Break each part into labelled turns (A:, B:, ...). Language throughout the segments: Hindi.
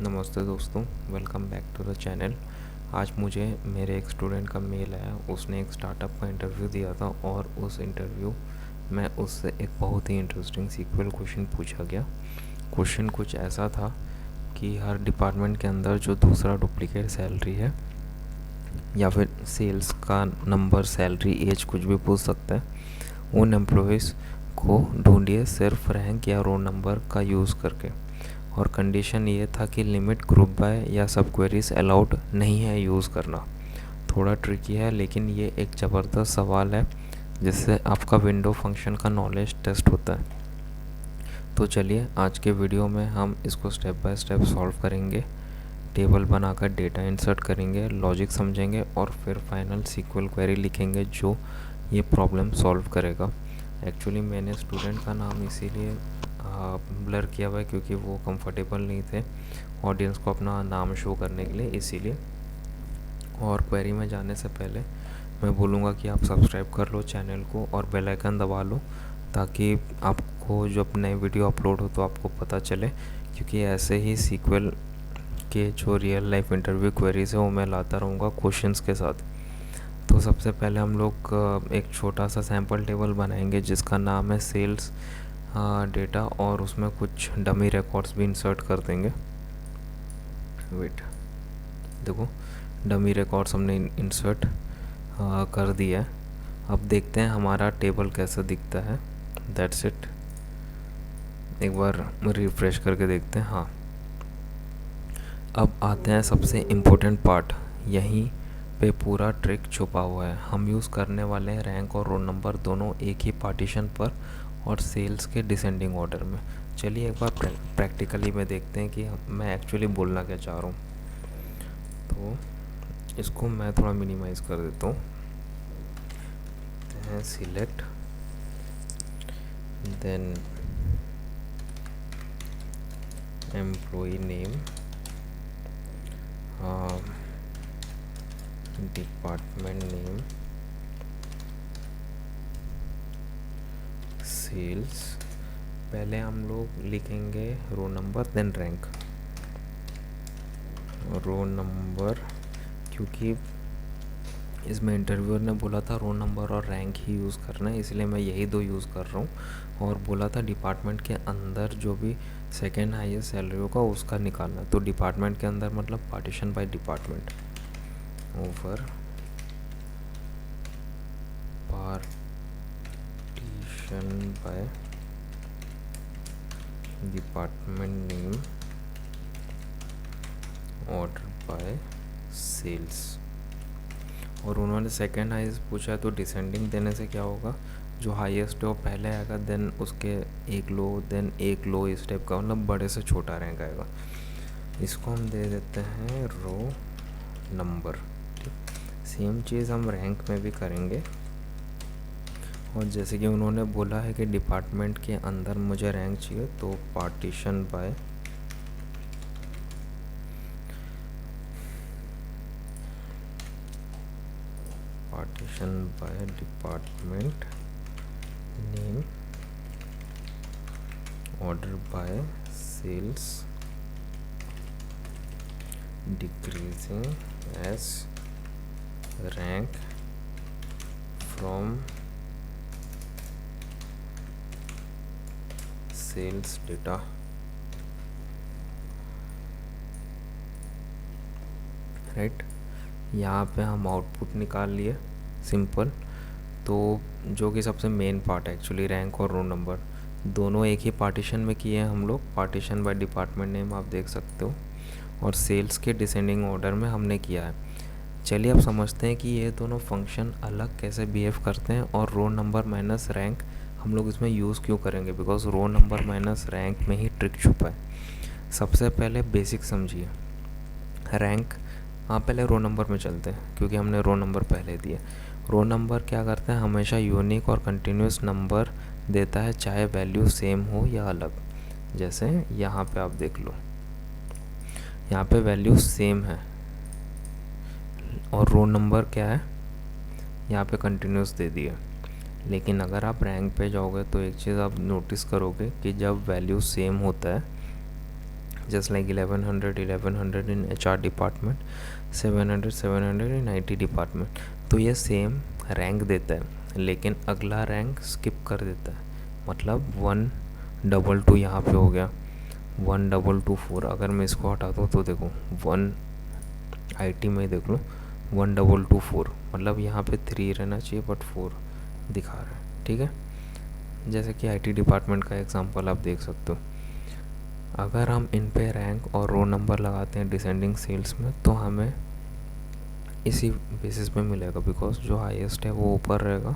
A: नमस्ते दोस्तों, welcome back to the channel. आज मुझे मेरे एक स्टूडेंट का मेल आया। उसने एक स्टार्टअप का इंटरव्यू दिया था और उस इंटरव्यू में उससे एक बहुत ही इंटरेस्टिंग सीक्वल क्वेश्चन पूछा गया। क्वेश्चन कुछ ऐसा था कि हर डिपार्टमेंट के अंदर जो दूसरा डुप्लीकेट सैलरी है या फिर सेल्स का नंबर, सैलरी, एज कुछ भी पूछ सकता है, उन एम्प्लॉयज़ को ढूंढिए सिर्फ रैंक या रोल नंबर का यूज़ करके। और कंडीशन ये था कि लिमिट, ग्रुप बाय या सब क्वेरीज अलाउड नहीं है यूज़ करना। थोड़ा ट्रिकी है, लेकिन ये एक ज़बरदस्त सवाल है जिससे आपका विंडो फंक्शन का नॉलेज टेस्ट होता है। तो चलिए, आज के वीडियो में हम इसको स्टेप बाय स्टेप सॉल्व करेंगे। टेबल बनाकर डेटा इंसर्ट करेंगे, लॉजिक समझेंगे और फिर फाइनल सीक्वल क्वेरी लिखेंगे जो ये प्रॉब्लम सॉल्व करेगा। एक्चुअली मैंने स्टूडेंट का नाम इसीलिए ब्लर किया हुआ है क्योंकि वो कंफर्टेबल नहीं थे ऑडियंस को अपना नाम शो करने के लिए, इसीलिए। और क्वेरी में जाने से पहले मैं बोलूँगा कि आप सब्सक्राइब कर लो चैनल को और बेल आइकन दबा लो, ताकि आपको जब नए वीडियो अपलोड हो तो आपको पता चले, क्योंकि ऐसे ही सीक्वल के जो रियल लाइफ इंटरव्यू क्वेरीज है वो मैं लाता रहूँगा क्वेश्चंस के साथ। तो सबसे पहले हम लोग एक छोटा सा सैम्पल टेबल बनाएंगे जिसका नाम है सेल्स डेटा, और उसमें कुछ डमी रिकॉर्ड्स भी इंसर्ट कर देंगे। वेट, देखो, डमी रिकॉर्ड्स हमने इंसर्ट कर दिया है। अब देखते हैं हमारा टेबल कैसा दिखता है। That's it. एक बार रिफ्रेश करके देखते हैं। हाँ, अब आते हैं सबसे इम्पोर्टेंट पार्ट। यहीं पे पूरा ट्रिक छुपा हुआ है। हम यूज़ करने वाले हैं रैंक और रोल नंबर दोनों एक ही पार्टीशन पर और सेल्स के डिसेंडिंग ऑर्डर में। चलिए एक बार प्रैक्टिकली में देखते हैं कि मैं एक्चुअली बोलना क्या चाह रहा हूँ। तो इसको मैं थोड़ा मिनिमाइज़ कर देता हूँ। Select, then employee name, department name, sales. पहले हम लोग लिखेंगे row number then rank. Row number, क्योंकि इसमें इंटरव्यूअर ने बोला था रोल नंबर और रैंक ही यूज़ करना है, इसलिए मैं यही दो यूज़ कर रहा हूँ। और बोला था डिपार्टमेंट के अंदर जो भी सेकेंड हाईएस्ट सैलरी होगा उसका निकालना। तो डिपार्टमेंट के अंदर मतलब partition by department over partition by department name, order by sales. और उन्होंने सेकेंड हाईएस्ट पूछा, तो डिसेंडिंग देने से क्या होगा, जो हाईएस्ट है वो पहले आएगा, देन उसके एक लो, देन एक लो, इस टाइप का, मतलब बड़े से छोटा रैंक आएगा। इसको हम दे देते हैं रो नंबर। सेम चीज़ हम रैंक में भी करेंगे। और जैसे कि उन्होंने बोला है कि डिपार्टमेंट के अंदर मुझे रैंक चाहिए, तो partition by department name, order by sales, decreasing as rank from sales data। Right, यहाँ पे हम आउटपुट निकाल लिए सिंपल। तो जो कि सबसे मेन पार्ट है एक्चुअली, रैंक और रोल नंबर दोनों एक ही पार्टीशन में किए हैं हम लोग। पार्टीशन बाय डिपार्टमेंट नेम आप देख सकते हो, और सेल्स के डिसेंडिंग ऑर्डर में हमने किया है। चलिए अब समझते हैं कि ये दोनों फंक्शन अलग कैसे बिहेव करते हैं, और रोल नंबर माइनस रैंक हम लोग इसमें यूज़ क्यों करेंगे, because role number minus rank में ही ट्रिक छुपा है। सबसे पहले बेसिक समझिए। रैंक, पहले रोल नंबर में चलते हैं क्योंकि हमने रोल नंबर पहले दिया। रोल नंबर क्या करता है, हमेशा यूनिक और कंटिन्यूस नंबर देता है, चाहे वैल्यू सेम हो या अलग। जैसे यहाँ पे आप देख लो, यहाँ पे वैल्यू सेम है और रोल नंबर क्या है, यहाँ पे कंटिन्यूस दे दिया। लेकिन अगर आप रैंक पे जाओगे तो एक चीज़ आप नोटिस करोगे कि जब वैल्यू सेम होता है, just like 1100 in HR department, 700 in IT department. तो ये सेम रैंक देता है, लेकिन अगला रैंक स्किप कर देता है। मतलब 122 यहाँ पे हो गया, 1224। अगर मैं इसको हटा दूँ तो देखो 1 IT में देख लो 1224, मतलब यहाँ पे 3 रहना चाहिए बट 4 दिखा रहा है। ठीक है, जैसे कि IT डिपार्टमेंट का एग्जांपल आप देख सकते हो। अगर हम इन पे रैंक और रो नंबर लगाते हैं डिसेंडिंग सेल्स में, तो हमें इसी बेसिस पे मिलेगा, बिकॉज जो हाईएस्ट है वो ऊपर रहेगा,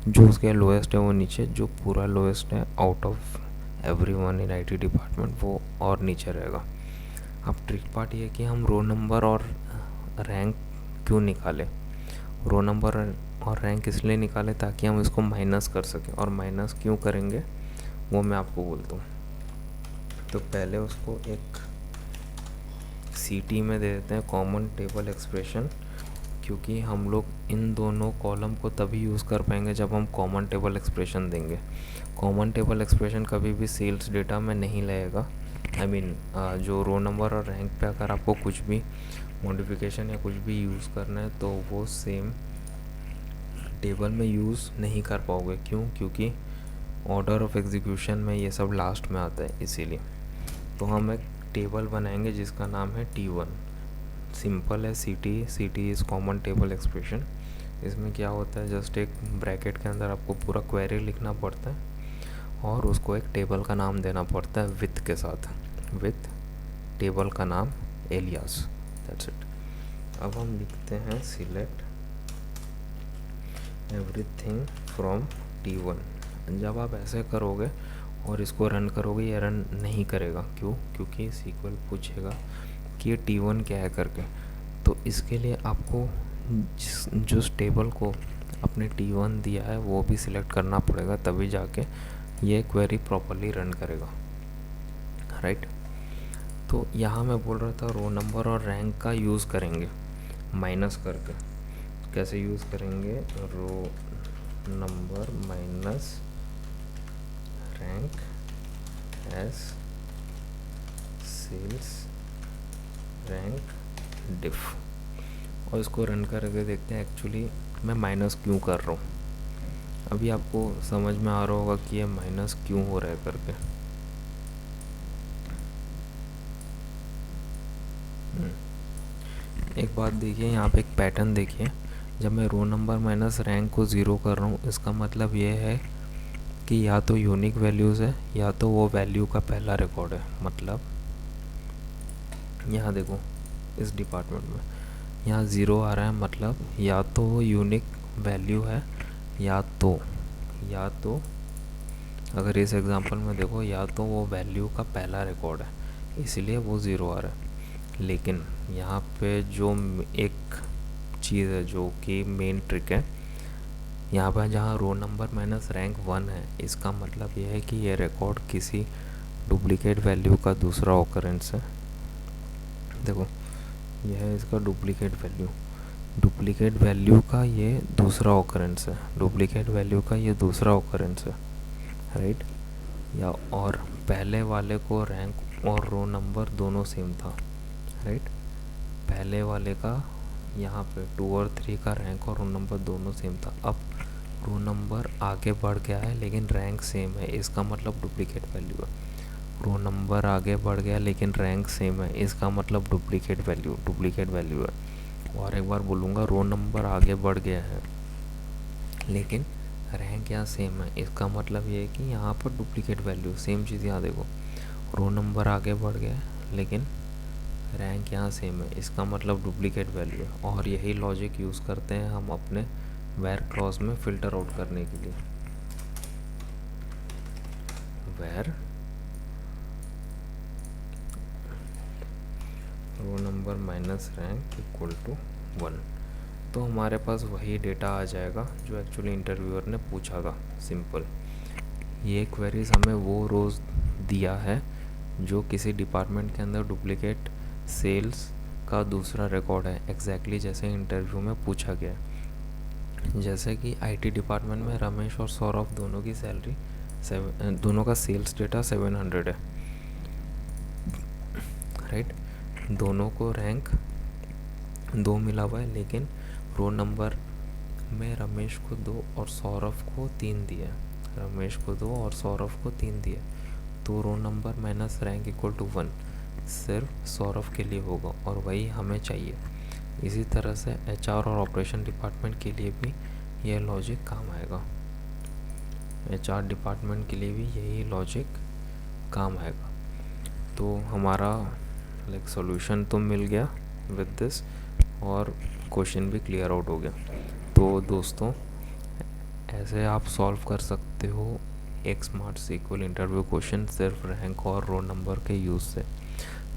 A: जो उसके लोएस्ट है वो नीचे, जो पूरा लोएस्ट है out of everyone in IT department वो और नीचे रहेगा। अब ट्रिक पार्ट ये है कि हम रो नंबर और रैंक क्यों निकालें। रो नंबर और रैंक इसलिए निकालें ताकि हम इसको माइनस कर सकें, और माइनस क्यों करेंगे वो मैं आपको बोलता हूँ। तो पहले उसको एक CT में दे देते हैं, कॉमन टेबल एक्सप्रेशन, क्योंकि हम लोग इन दोनों कॉलम को तभी यूज़ कर पाएंगे जब हम कॉमन टेबल एक्सप्रेशन देंगे। कॉमन टेबल एक्सप्रेशन कभी भी सेल्स डेटा में नहीं लगेगा। आई मीन जो रो नंबर और रैंक पे अगर आपको कुछ भी मॉडिफिकेशन या कुछ भी यूज़ करना है तो वो सेम टेबल में यूज़ नहीं कर पाओगे। क्यों? क्योंकि ऑर्डर ऑफ एग्जीक्यूशन में ये सब लास्ट में आता है, इसीलिए। तो हम एक टेबल बनाएंगे जिसका नाम है T1। सिंपल है, CT is common table expression. इसमें क्या होता है, जस्ट एक ब्रैकेट के अंदर आपको पूरा क्वेरी लिखना पड़ता है और उसको एक टेबल का नाम देना पड़ता है विथ के साथ, विथ टेबल का नाम एलियास, दैट्स इट। अब हम लिखते हैं सिलेक्ट एवरीथिंग फ्रॉम T1। जब आप ऐसे करोगे और इसको रन करोगे, ये रन नहीं करेगा। क्यों? क्योंकि SQL पूछेगा कि ये T1 क्या है करके। तो इसके लिए आपको जिस टेबल को अपने T1 दिया है वो भी सिलेक्ट करना पड़ेगा, तभी जाके ये क्वेरी प्रॉपरली रन करेगा, राइट। तो यहाँ मैं बोल रहा था रो नंबर और रैंक का यूज़ करेंगे माइनस करके। कैसे यूज़ करेंगे? Row number minus rank as sales rank diff, और इसको रन करके देखते हैं एक्चुअली मैं माइनस क्यों कर रहा हूँ। अभी आपको समझ में आ रहा होगा कि ये माइनस क्यों हो रहा है करके। एक बात देखिए, यहाँ पे एक पैटर्न देखिए। जब मैं रो नंबर माइनस रैंक को ज़ीरो कर रहा हूँ, इसका मतलब ये है कि या तो यूनिक वैल्यूज़ है या तो वो वैल्यू का पहला रिकॉर्ड है। मतलब यहाँ देखो इस डिपार्टमेंट में यहाँ ज़ीरो आ रहा है, मतलब या तो वो यूनिक वैल्यू है या तो अगर इस एग्जांपल में देखो या तो वो वैल्यू का पहला रिकॉर्ड है, इसलिए वो ज़ीरो आ रहा है। लेकिन यहाँ पे जो एक चीज़ है जो कि मेन ट्रिक है, यहाँ पर जहाँ रो नंबर माइनस रैंक 1 है, इसका मतलब ये है कि ये रिकॉर्ड किसी डुप्लीकेट वैल्यू का दूसरा ऑकरेंस है। देखो यह है इसका डुप्लीकेट वैल्यू का ये दूसरा ऑकरेंस है, डुप्लीकेट वैल्यू का ये दूसरा ऑकरेंस है, राइट। या और पहले वाले को रैंक और रो नंबर दोनों सेम था, राइट। पहले वाले का यहाँ पे 2 और 3 का रैंक और रो नंबर दोनों सेम था। अब रो नंबर आगे बढ़ गया है लेकिन रैंक सेम है, इसका मतलब डुप्लीकेट वैल्यू है। रो नंबर आगे बढ़ गया लेकिन रैंक सेम है, इसका मतलब डुप्लीकेट वैल्यू है। और एक बार बोलूँगा, रो नंबर आगे बढ़ गया है लेकिन रैंक यहाँ सेम है, इसका मतलब ये है कि यहाँ पर डुप्लीकेट वैल्यू। सेम चीज़ यहाँ देखो, रो नंबर आगे बढ़ गया है लेकिन रैंक यहाँ सेम है, इसका मतलब डुप्लीकेट वैल्यू है। और यही लॉजिक यूज़ करते हैं हम अपने वेयर क्लॉज में फ़िल्टर आउट करने के लिए। Where row number minus rank equal to 1, तो हमारे पास वही डेटा आ जाएगा जो एक्चुअली इंटरव्यूअर ने पूछा था। सिंपल, ये क्वेरीज हमें वो रोज़ दिया है जो किसी डिपार्टमेंट के अंदर डुप्लीकेट सेल्स का दूसरा रिकॉर्ड है, एग्जैक्टली जैसे इंटरव्यू में पूछा गया है। जैसे कि IT डिपार्टमेंट में रमेश और सौरभ दोनों की सैलरी दोनों का सेल्स डेटा 700 है। राइट। दोनों को रैंक 2 मिला हुआ है, लेकिन रोल नंबर में रमेश को 2 और सौरभ को 3 दिया। रमेश को 2 और सौरभ को 3 दिया, तो row number minus rank equal to 1 सिर्फ सौरभ के लिए होगा, और वही हमें चाहिए। इसी तरह से एचआर और ऑपरेशन डिपार्टमेंट के लिए भी यह लॉजिक काम आएगा। एचआर डिपार्टमेंट के लिए भी यही लॉजिक काम आएगा। तो हमारा लाइक सॉल्यूशन तो मिल गया विद दिस, और क्वेश्चन भी क्लियर आउट हो गया। तो दोस्तों, ऐसे आप सॉल्व कर सकते हो एक स्मार्ट सीक्वल इंटरव्यू क्वेश्चन सिर्फ रैंक और रोल नंबर के यूज़ से,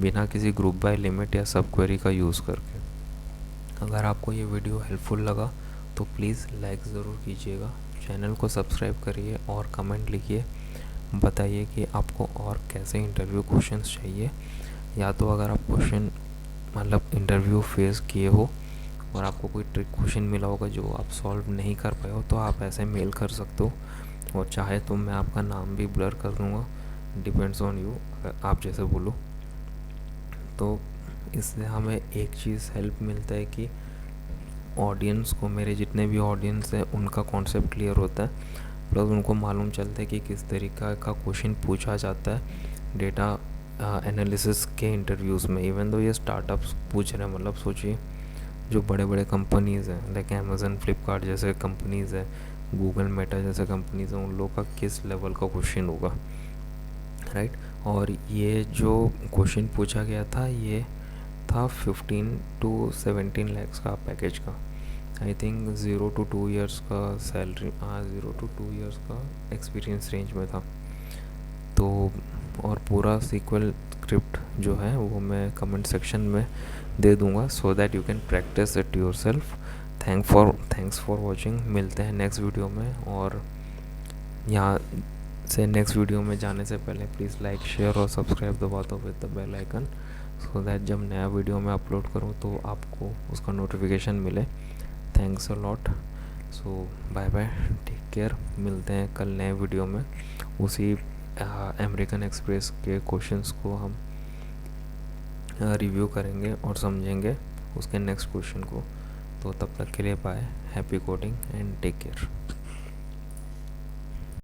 A: बिना किसी ग्रुप बाय लिमिट या सब क्वेरी का यूज़ करके। अगर आपको ये वीडियो हेल्पफुल लगा तो प्लीज़ लाइक ज़रूर कीजिएगा, चैनल को सब्सक्राइब करिए और कमेंट लिखिए, बताइए कि आपको और कैसे इंटरव्यू क्वेश्चंस चाहिए। या तो अगर आप क्वेश्चन मतलब इंटरव्यू फेस किए हो और आपको कोई ट्रिक क्वेश्चन मिला होगा जो आप सॉल्व नहीं कर पाए हो, तो आप ऐसे मेल कर सकते हो, और चाहे तो मैं आपका नाम भी ब्लर कर दूँगा, डिपेंड्स ऑन यू, आप जैसे बोलो। तो इससे हमें एक चीज़ हेल्प मिलता है कि ऑडियंस को, मेरे जितने भी ऑडियंस हैं उनका कॉन्सेप्ट क्लियर होता है, प्लस उनको मालूम चलता है कि किस तरीक़ा का क्वेश्चन पूछा जाता है डेटा एनालिसिस के इंटरव्यूज़ में। इवन दो ये स्टार्टअप्स पूछ रहे हैं, मतलब सोचिए जो बड़े बड़े कंपनीज़ हैं लाइक अमेज़न, फ्लिपकार्ट जैसे कंपनीज़ हैं, गूगल, मेटा जैसे कंपनीज़ हैं, उन लोगों का किस लेवल का क्वेश्चन होगा, राइट। और ये जो क्वेश्चन पूछा गया था ये था 15 to 17 lakhs का पैकेज का। आई थिंक 0 to 2 years का सैलरी, 0 to 2 years का एक्सपीरियंस रेंज में था। तो और पूरा सीक्वल स्क्रिप्ट जो है वो मैं कमेंट सेक्शन में दे दूँगा, so that you can practice it your self. Thanks for watching. मिलते हैं नेक्स्ट वीडियो में, और यहाँ से नेक्स्ट वीडियो में जाने से पहले प्लीज़ लाइक, शेयर और सब्सक्राइब दबा दो with the bell icon, so that जब नया वीडियो मैं अपलोड करूँ तो आपको उसका नोटिफिकेशन मिले। Thanks a lot. So bye bye, take care. मिलते हैं कल नए वीडियो में, उसी अमेरिकन एक्सप्रेस के क्वेश्चंस को हम रिव्यू करेंगे और समझेंगे उसके नेक्स्ट क्वेश्चन को। तो तब तक के लिए bye, happy coding and take care.